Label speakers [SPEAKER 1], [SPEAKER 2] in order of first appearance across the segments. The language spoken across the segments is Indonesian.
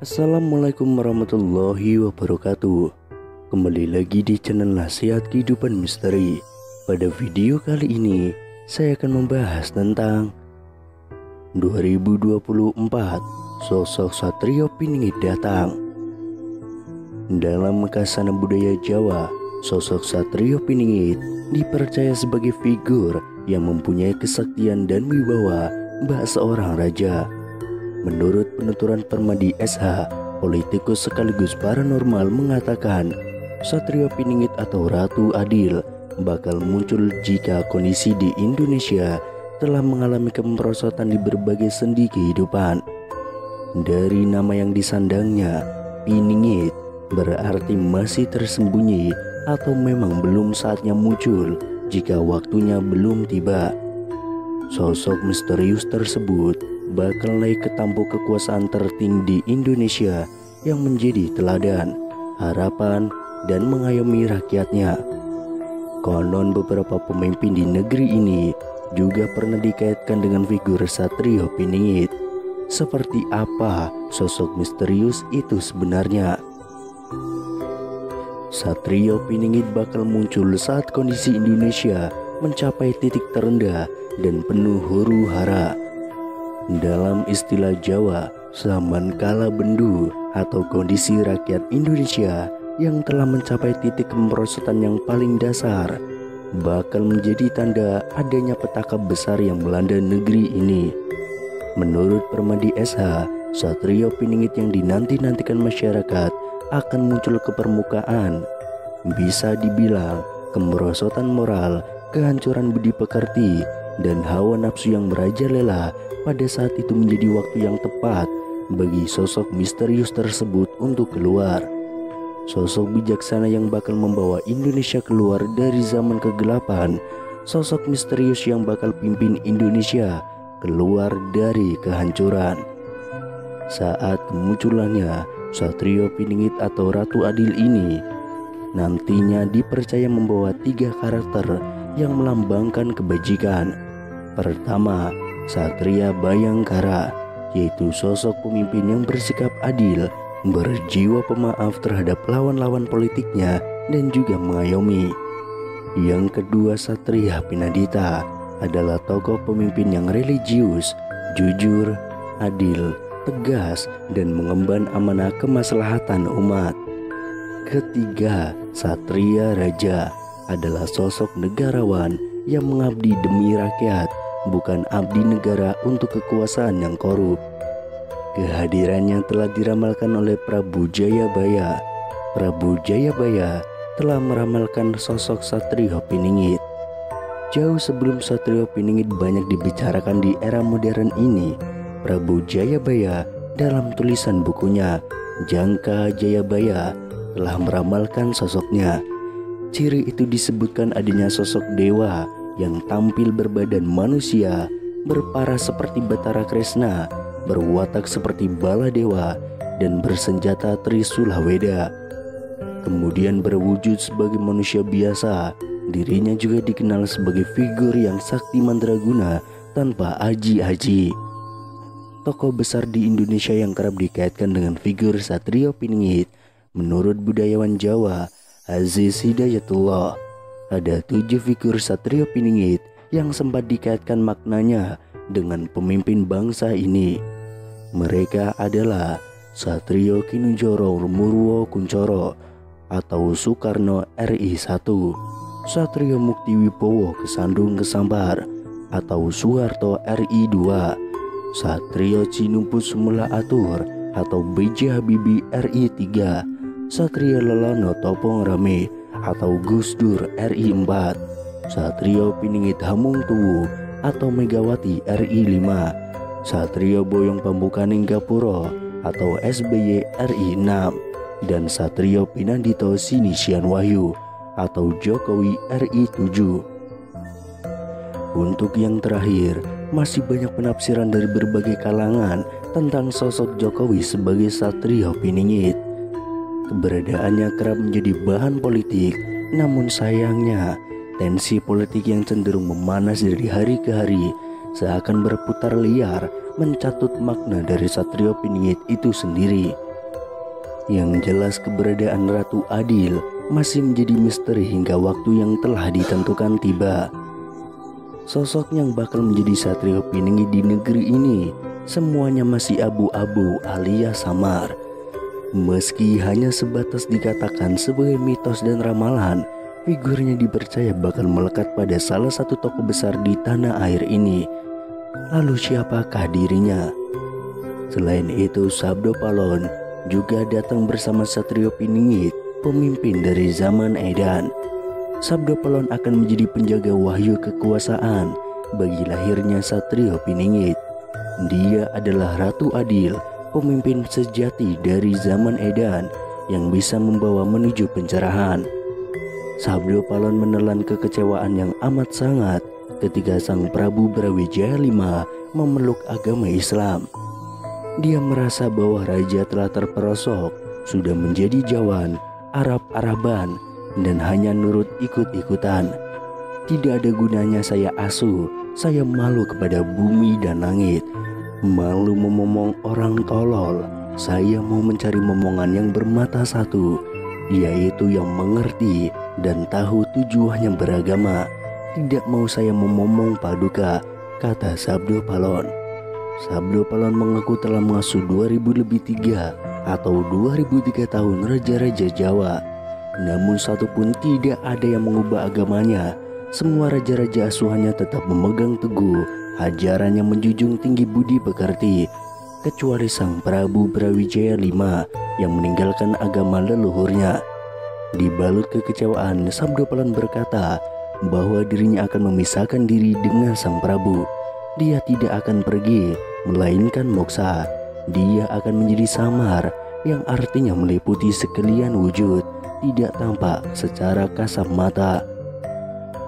[SPEAKER 1] Assalamualaikum warahmatullahi wabarakatuh. Kembali lagi di channel Nasihat Kehidupan Misteri. Pada video kali ini saya akan membahas tentang 2024 sosok Satrio Piningit datang. Dalam khasanah budaya Jawa, sosok Satrio Piningit dipercaya sebagai figur yang mempunyai kesaktian dan wibawa bak seorang raja. Menurut penuturan Permadi SH, politikus sekaligus paranormal mengatakan Satrio Piningit atau Ratu Adil bakal muncul jika kondisi di Indonesia telah mengalami kemerosotan di berbagai sendi kehidupan. Dari nama yang disandangnya, Piningit berarti masih tersembunyi atau memang belum saatnya muncul jika waktunya belum tiba. Sosok misterius tersebut bakal naik ke tampuk kekuasaan tertinggi di Indonesia yang menjadi teladan, harapan, dan mengayomi rakyatnya. Konon beberapa pemimpin di negeri ini juga pernah dikaitkan dengan figur Satrio Piningit. Seperti apa sosok misterius itu sebenarnya? Satrio Piningit bakal muncul saat kondisi Indonesia mencapai titik terendah dan penuh huru-hara. Dalam istilah Jawa, zaman kala bendu atau kondisi rakyat Indonesia yang telah mencapai titik kemerosotan yang paling dasar bakal menjadi tanda adanya petaka besar yang melanda negeri ini. Menurut Permadi SH, Satrio Piningit yang dinanti-nantikan masyarakat akan muncul ke permukaan. Bisa dibilang kemerosotan moral, kehancuran budi pekerti, dan hawa nafsu yang merajalela pada saat itu menjadi waktu yang tepat bagi sosok misterius tersebut untuk keluar. Sosok bijaksana yang bakal membawa Indonesia keluar dari zaman kegelapan. Sosok misterius yang bakal pimpin Indonesia keluar dari kehancuran. Saat kemunculannya, Satrio Piningit atau Ratu Adil ini nantinya dipercaya membawa 3 karakter yang melambangkan kebajikan. Pertama, Satria Bayangkara, yaitu sosok pemimpin yang bersikap adil, berjiwa pemaaf terhadap lawan-lawan politiknya, dan juga mengayomi. Yang kedua, Satria Pinadita adalah tokoh pemimpin yang religius, jujur, adil, tegas, dan mengemban amanah kemaslahatan umat. Ketiga, Satria Raja adalah sosok negarawan yang mengabdi demi rakyat, bukan abdi negara untuk kekuasaan yang korup. Kehadirannya telah diramalkan oleh Prabu Jayabaya. Prabu Jayabaya telah meramalkan sosok Satrio Piningit. Jauh sebelum Satrio Piningit banyak dibicarakan di era modern ini, Prabu Jayabaya dalam tulisan bukunya Jangka Jayabaya telah meramalkan sosoknya. Ciri itu disebutkan adanya sosok dewa yang tampil berbadan manusia, berparas seperti Batara Kresna, berwatak seperti Baladewa, dan bersenjata Trisula Weda. Kemudian berwujud sebagai manusia biasa, dirinya juga dikenal sebagai figur yang sakti mandraguna tanpa aji-aji. Tokoh besar di Indonesia yang kerap dikaitkan dengan figur Satrio Piningit, menurut budayawan Jawa, Aziz Hidayatullah, ada 7 figur Satrio Piningit yang sempat dikaitkan maknanya dengan pemimpin bangsa ini. Mereka adalah Satrio Kinunjoro Murwo Kuncoro atau Soekarno RI 1, Satrio Mukti Wibowo Kesandung Kesampar atau Soeharto RI 2, Satrio Cinumpus Semula Atur atau B.J. Habibie RI 3, Satrio Lelono Topong Rame atau Gus Dur RI 4, Satrio Piningit Hamungtuwu atau Megawati RI 5, Satrio Boyong Pambukaning Gapuro atau SBY RI 6, dan Satrio Pinandito Sinisian Wahyu atau Jokowi RI 7. Untuk yang terakhir, masih banyak penafsiran dari berbagai kalangan tentang sosok Jokowi sebagai Satrio Piningit. Keberadaannya kerap menjadi bahan politik, namun sayangnya tensi politik yang cenderung memanas dari hari ke hari seakan berputar liar mencatut makna dari Satrio Piningit itu sendiri. Yang jelas keberadaan Ratu Adil masih menjadi misteri hingga waktu yang telah ditentukan tiba. Sosok yang bakal menjadi Satrio Piningit di negeri ini semuanya masih abu-abu alias samar. Meski hanya sebatas dikatakan sebagai mitos dan ramalan, figurnya dipercaya bakal melekat pada salah satu tokoh besar di tanah air ini. Lalu siapakah dirinya? Selain itu, Sabdo Palon juga datang bersama Satrio Piningit, pemimpin dari zaman Edan. Sabdo Palon akan menjadi penjaga wahyu kekuasaan bagi lahirnya Satrio Piningit. Dia adalah Ratu Adil, pemimpin sejati dari zaman Edan yang bisa membawa menuju pencerahan. Sabdo Palon menelan kekecewaan yang amat sangat ketika Sang Prabu Brawijaya V memeluk agama Islam. Dia merasa bahwa raja telah terperosok, sudah menjadi Jawan, Arab-Araban, dan hanya nurut ikut-ikutan. Tidak ada gunanya saya asuh, saya malu kepada bumi dan langit. Malu memomong orang tolol, saya mau mencari momongan yang bermata satu, yaitu yang mengerti dan tahu tujuannya beragama. Tidak mau saya memomong paduka, kata Sabdo Palon. Sabdo Palon mengaku telah mengasuh 2003 atau 2003 tahun raja-raja Jawa. Namun satupun tidak ada yang mengubah agamanya. Semua raja-raja asuhannya tetap memegang teguh ajaran yang menjunjung tinggi budi pekerti, kecuali Sang Prabu Brawijaya V yang meninggalkan agama leluhurnya. Dibalut kekecewaan, Sabdo Palon berkata bahwa dirinya akan memisahkan diri dengan Sang Prabu. Dia tidak akan pergi, melainkan moksa. Dia akan menjadi samar, yang artinya meliputi sekalian wujud, tidak tampak secara kasat mata.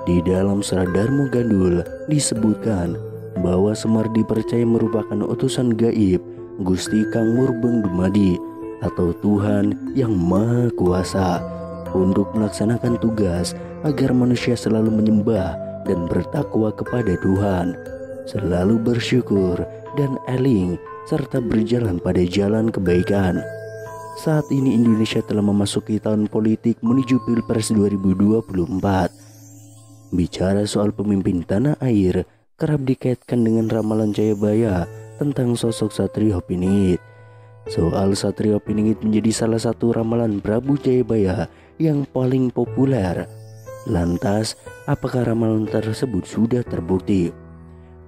[SPEAKER 1] Di dalam Surat Darmo Gandul disebutkan bahwa Semar dipercaya merupakan utusan gaib Gusti Kang Murbeng Dumadi atau Tuhan yang Maha Kuasa untuk melaksanakan tugas agar manusia selalu menyembah dan bertakwa kepada Tuhan, selalu bersyukur dan eling serta berjalan pada jalan kebaikan. Saat ini Indonesia telah memasuki tahun politik menuju Pilpres 2024. Bicara soal pemimpin tanah air kerap dikaitkan dengan ramalan Jayabaya tentang sosok Satrio Piningit. Soal Satrio Piningit menjadi salah satu ramalan Prabu Jayabaya yang paling populer. Lantas, apakah ramalan tersebut sudah terbukti?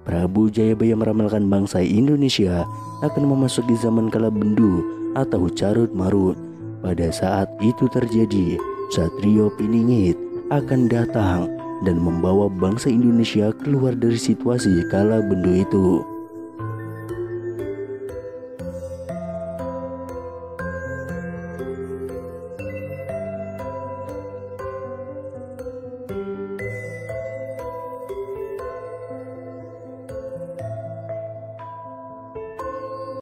[SPEAKER 1] Prabu Jayabaya meramalkan bangsa Indonesia akan memasuki zaman kala bendu atau carut marut. Pada saat itu terjadi, Satrio Piningit akan datang dan membawa bangsa Indonesia keluar dari situasi kala bendu itu.